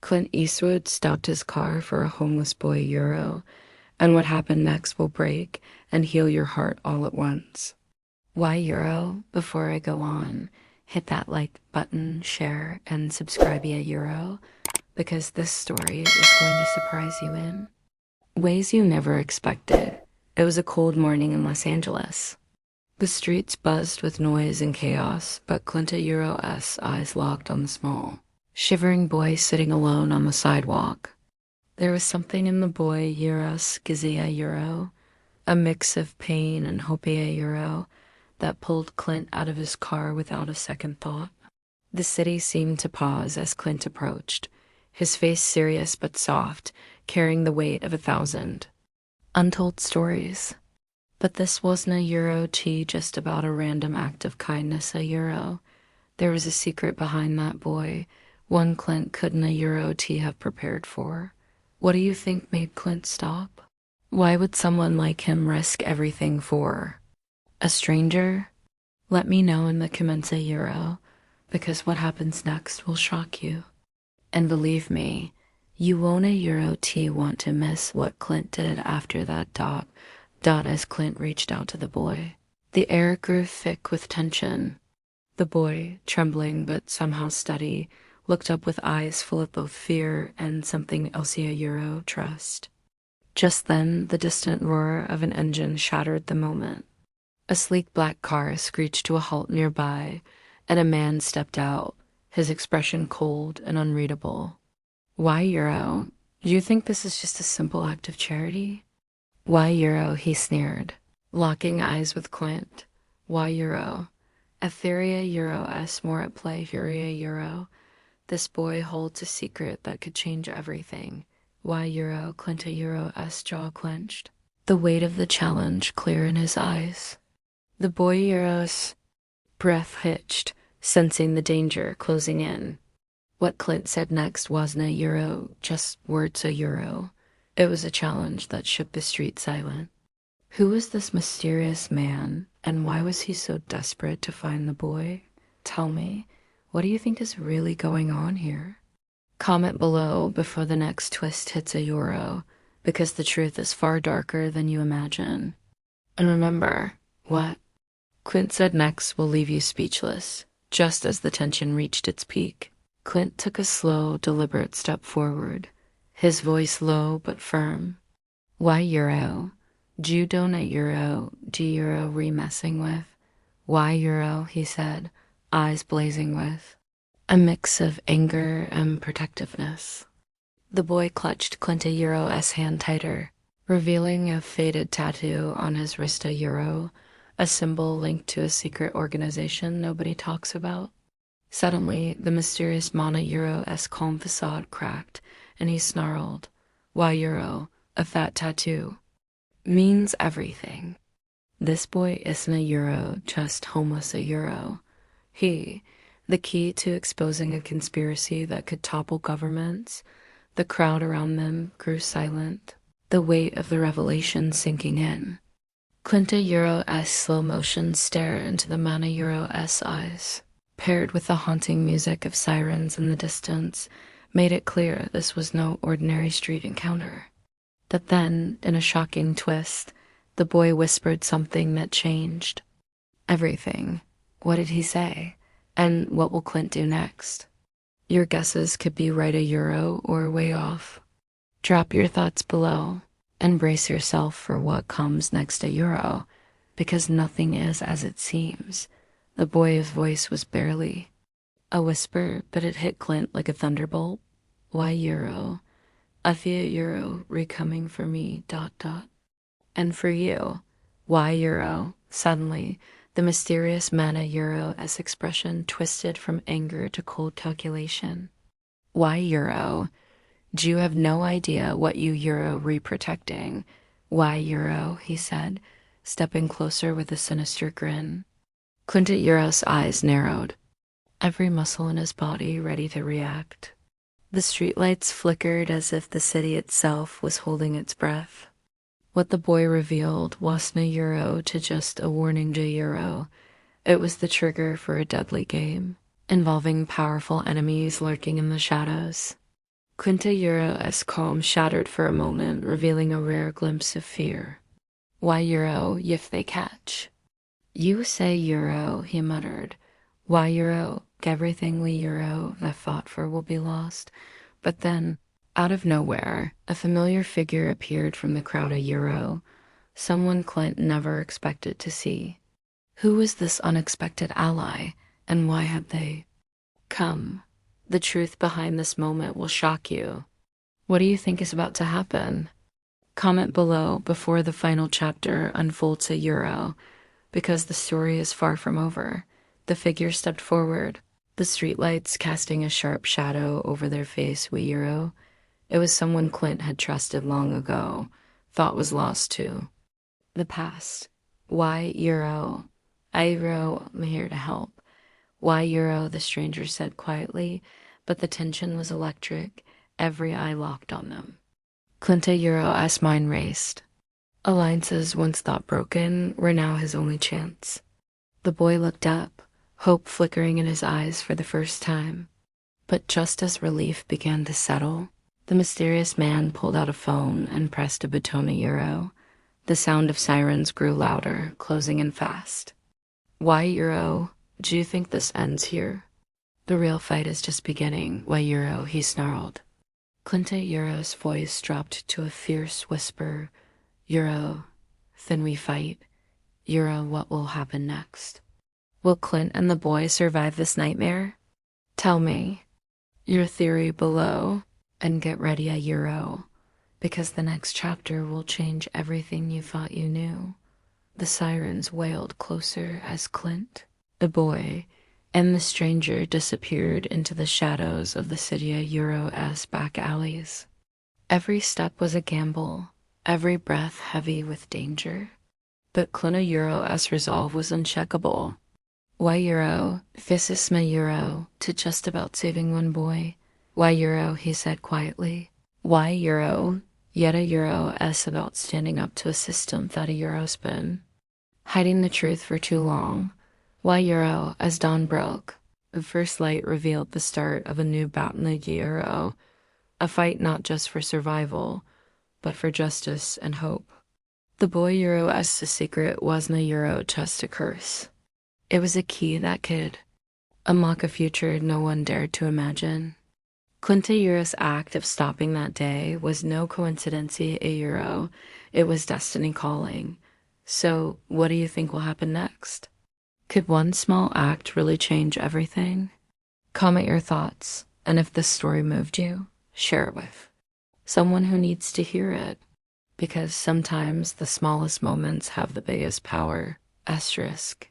Clint Eastwood stopped his car for a homeless boy euro, and what happened next will break and heal your heart all at once. Why euro? Before I go on, hit that like button, share, and subscribe a euro, because this story is going to surprise you in ways you never expected. It was a cold morning in Los Angeles. The streets buzzed with noise and chaos, but Clint Euro's eyes locked on the small, shivering boy sitting alone on the sidewalk. There was something in the boy Euro's Gizia Euro, a mix of pain and hope Euro, that pulled Clint out of his car without a second thought. The city seemed to pause as Clint approached, his face serious but soft, carrying the weight of 1,000 untold stories. But this wasn't a Euro tea just about a random act of kindness a Euro. There was a secret behind that boy, one Clint couldn't a Euro tea have prepared for. What do you think made Clint stop? Why would someone like him risk everything for a stranger? Let me know in the comments a Euro, because what happens next will shock you. And believe me, you won't a Euro tea want to miss what Clint did after that dot as Clint reached out to the boy. The air grew thick with tension. The boy, trembling but somehow steady, looked up with eyes full of both fear and something else a Euro trust. Just then, the distant roar of an engine shattered the moment. A sleek black car screeched to a halt nearby, and a man stepped out, his expression cold and unreadable. Why Euro? Do you think this is just a simple act of charity? Why Euro? He sneered, locking eyes with Clint. Why Euro? Etheria Euro s more at play Furia Euro. This boy holds a secret that could change everything. Why Euro? Clint Euro s jaw clenched, the weight of the challenge clear in his eyes. The boy Euro's breath hitched, sensing the danger closing in. What Clint said next wasn't a Euro, just words a Euro. It was a challenge that shook the street silent. Who was this mysterious man, and why was he so desperate to find the boy? Tell me, what do you think is really going on here? Comment below before the next twist hits a Euro, because the truth is far darker than you imagine. And remember, what Clint said next will leave you speechless, just as the tension reached its peak. Clint took a slow, deliberate step forward, his voice low but firm. Why Euro? Do donut Euro, do Euro re-messing with? Why Euro, he said, eyes blazing with a mix of anger and protectiveness. The boy clutched Clint Euro's hand tighter, revealing a faded tattoo on his wrist a Euro, a symbol linked to a secret organization nobody talks about. Suddenly, the mysterious Mana Euro's calm facade cracked, and he snarled, Why Euro? A fat tattoo means everything. This boy isn't a Euro, just homeless a Euro. He, the key to exposing a conspiracy that could topple governments. The crowd around them grew silent, the weight of the revelation sinking in. Clint Euro's slow motion stare into the Mana Euro's eyes, paired with the haunting music of sirens in the distance, made it clear this was no ordinary street encounter. But then, in a shocking twist, the boy whispered something that changed everything. What did he say? And what will Clint do next? Your guesses could be right a Euro or way off. Drop your thoughts below and brace yourself for what comes next a Euro, because nothing is as it seems. The boy's voice was barely a whisper, but it hit Clint like a thunderbolt. Why Euro? I feel Euro recoming for me, ... And for you, why Euro? Suddenly, the mysterious Mana Euro's expression twisted from anger to cold calculation. Why Euro? Do you have no idea what you Euro re-protecting? Why Euro? He said, stepping closer with a sinister grin. Clint Euro's eyes narrowed, every muscle in his body ready to react. The streetlights flickered as if the city itself was holding its breath. What the boy revealed wasn't a Euro to just a warning to Euro. It was the trigger for a deadly game, involving powerful enemies lurking in the shadows. Clint Euro's calm shattered for a moment, revealing a rare glimpse of fear. Why Euro, if they catch? You say Euro, he muttered. Why Euro? Everything we Euro that fought for will be lost. But then, out of nowhere, a familiar figure appeared from the crowd of Euro, someone Clint never expected to see. Who was this unexpected ally, and why had they come? The truth behind this moment will shock you. What do you think is about to happen? Comment below before the final chapter unfolds a Euro, because the story is far from over. The figure stepped forward, the streetlights casting a sharp shadow over their face with Euro. It was someone Clint had trusted long ago, thought was lost too. The past. Why Euro? Euro, I'm here to help. Why Euro, the stranger said quietly, but the tension was electric, every eye locked on them. Clint Euro as mind raced. Alliances once thought broken were now his only chance. The boy looked up, hope flickering in his eyes for the first time. But just as relief began to settle, the mysterious man pulled out a phone and pressed a button on Euro. The sound of sirens grew louder, closing in fast. Why Euro? Do you think this ends here? The real fight is just beginning. Why Euro? He snarled. Clint Euro's voice dropped to a fierce whisper. Euro, then we fight. Euro, what will happen next? Will Clint and the boy survive this nightmare? Tell me your theory below, and get ready a Euro, because the next chapter will change everything you thought you knew. The sirens wailed closer as Clint, the boy, and the stranger disappeared into the shadows of the city of Euro's back alleys. Every step was a gamble, every breath heavy with danger. But Clint Euro's resolve was uncheckable. Why Euro? This is my Euro, to just about saving one boy. Why Euro? He said quietly. Why Euro? Yet a Euro as about standing up to a system that a Euro's been hiding the truth for too long. Why Euro? As dawn broke, the first light revealed the start of a new battle in Euro, a fight not just for survival, but for justice and hope. The boy Euro as the secret wasn't a Euro just a curse. It was a key that could unlock a future no one dared to imagine. Clint Euro's act of stopping that day was no coincidence a Euro. It was destiny calling. So what do you think will happen next? Could one small act really change everything? Comment your thoughts, and if this story moved you, share it with someone who needs to hear it. Because sometimes the smallest moments have the biggest power. Asterisk.